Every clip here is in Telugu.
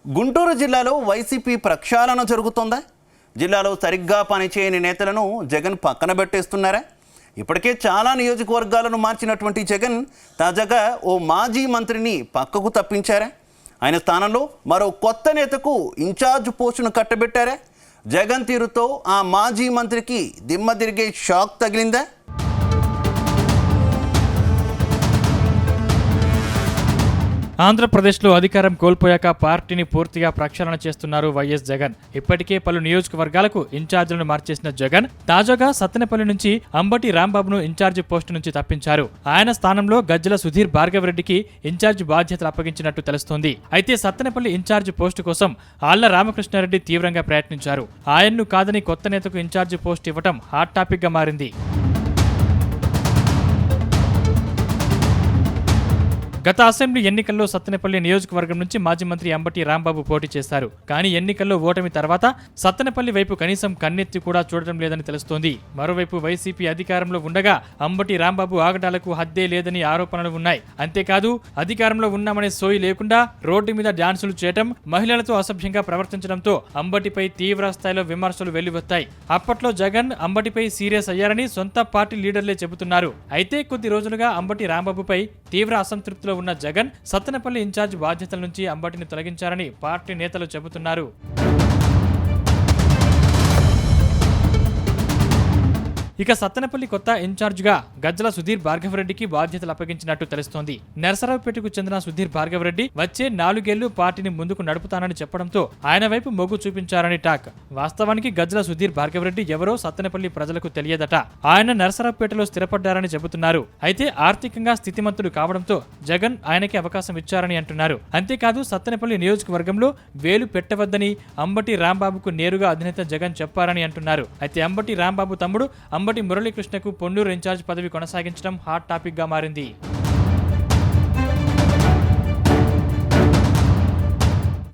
గుంటూరు జిల్లాలో వైసీపీ ప్రక్షాళన జరుగుతోందా? జిల్లాలో సరిగ్గా పనిచేయని నేతలను జగన్ పక్కన పెట్టేస్తున్నారా? ఇప్పటికే చాలా నియోజకవర్గాలను మార్చినటువంటి జగన్ తాజాగా ఓ మాజీ మంత్రిని పక్కకు తప్పించారా? ఆయన స్థానంలో మరో కొత్త నేతకు ఇన్ఛార్జ్ పోస్టును కట్టబెట్టారా? జగన్ తీరుతో ఆ మాజీ మంత్రికి దిమ్మ తిరిగే షాక్ తగిలిందా? ఆంధ్రప్రదేశ్లో అధికారం కోల్పోయాక పార్టీని పూర్తిగా ప్రక్షాళన చేస్తున్నారు వైఎస్ జగన్. ఇప్పటికే పలు నియోజకవర్గాలకు ఇన్ఛార్జీలను మార్చేసిన జగన్ తాజాగా సత్తెనపల్లి నుంచి అంబటి రాంబాబును ఇన్ఛార్జి పోస్టు నుంచి తప్పించారు. ఆయన స్థానంలో గజ్జల సుధీర్ భార్గవరెడ్డికి ఇన్ఛార్జి బాధ్యతలు అప్పగించినట్టు తెలుస్తోంది. అయితే సత్తెనపల్లి ఇన్ఛార్జి పోస్టు కోసం ఆళ్ల రామకృష్ణారెడ్డి తీవ్రంగా ప్రయత్నించారు. ఆయన్ను కాదని కొత్త నేతకు ఇన్ఛార్జి పోస్టు ఇవ్వటం హాట్ టాపిక్ గా మారింది. గత అసెంబ్లీ ఎన్నికల్లో సత్తెనపల్లి నియోజకవర్గం నుంచి మాజీ మంత్రి అంబటి రాంబాబు పోటీ చేశారు. కానీ ఎన్నికల్లో ఓటమి తర్వాత సత్తెనపల్లి వైపు కనీసం కన్నెత్తి కూడా చూడటం లేదని తెలుస్తోంది. మరోవైపు వైసీపీ అధికారంలో ఉండగా అంబటి రాంబాబు ఆగడాలకు హద్దే లేదని ఆరోపణలు ఉన్నాయి. అంతేకాదు అధికారంలో ఉన్నామనే సోయి లేకుండా రోడ్డు మీద డాన్సులు చేయటం, మహిళలతో అసభ్యంగా ప్రవర్తించడంతో అంబటిపై తీవ్ర స్థాయిలో విమర్శలు వెల్లువెత్తాయి. అప్పట్లో జగన్ అంబటిపై సీరియస్ అయ్యారని సొంత పార్టీ లీడర్లే చెబుతున్నారు. అయితే కొద్ది రోజులుగా అంబటి రాంబాబుపై తీవ్ర అసంతృప్తిలో ఉన్న జగన్ సత్తెనపల్లి ఇన్ఛార్జ్ బాధ్యతల నుంచి అంబటిని తొలగించారని పార్టీ నేతలు చెబుతున్నారు. ఇక సత్తెనపల్లి కొత్త ఇన్ఛార్జిగా గజ్జల సుధీర్ భార్గవరెడ్డికి బాధ్యతలు అప్పగించినట్టు తెలుస్తోంది. నరసరావుపేటకు చెందిన సుధీర్ భార్గవరెడ్డి వచ్చే 4 ఏళ్లు పార్టీని ముందుకు నడుపుతానని చెప్పడంతో ఆయన వైపు మొగ్గు చూపించారని టాక్. వాస్తవానికి గజ్జల సుధీర్ భార్గవరెడ్డి ఎవరో సత్తెనపల్లి ప్రజలకు తెలియదట. ఆయన నరసరావుపేటలో స్థిరపడ్డారని చెబుతున్నారు. అయితే ఆర్థికంగా స్థితిమంతుడు కావడంతో జగన్ ఆయనకి అవకాశం ఇచ్చారని అంటున్నారు. అంతేకాదు సత్తెనపల్లి నియోజకవర్గంలో వేలు పెట్టవద్దని అంబటి రాంబాబుకు నేరుగా అధినేత జగన్ చెప్పారని అంటున్నారు. అయితే అంబటి రాంబాబు తమ్ముడు అంబటి మురళీకృష్ణకు పొన్నూరు ఇన్ఛార్జ్ పదవి కొనసాగించడం హాట్ టాపిక్ గా మారింది.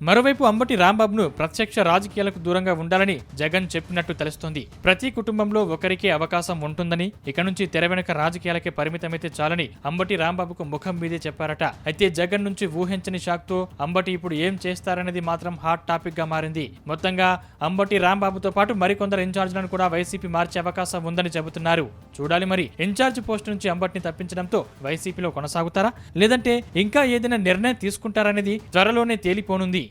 మరోవైపు అంబటి రాంబాబును ప్రత్యక్ష రాజకీయాలకు దూరంగా ఉండాలని జగన్ చెప్పినట్టు తెలుస్తోంది. ప్రతి కుటుంబంలో ఒకరికే అవకాశం ఉంటుందని, ఇక నుంచి తెర వెనుక రాజకీయాలకే పరిమితమైతే చాలని అంబటి రాంబాబుకు ముఖం మీదే చెప్పారట. అయితే జగన్ నుంచి ఊహించని షాక్తో అంబటి ఇప్పుడు ఏం చేస్తారనేది మాత్రం హాట్ టాపిక్ గా మారింది. మొత్తంగా అంబటి రాంబాబుతో పాటు మరికొందరు ఇన్ఛార్జ్లను కూడా వైసీపీ మార్చే అవకాశం ఉందని చెబుతున్నారు. చూడాలి మరి ఇన్ఛార్జ్ పోస్టు నుంచి అంబటిని తప్పించడంతో వైసీపీలో కొనసాగుతారా, లేదంటే ఇంకా ఏదైనా నిర్ణయం తీసుకుంటారనేది త్వరలోనే తేలిపోనుంది.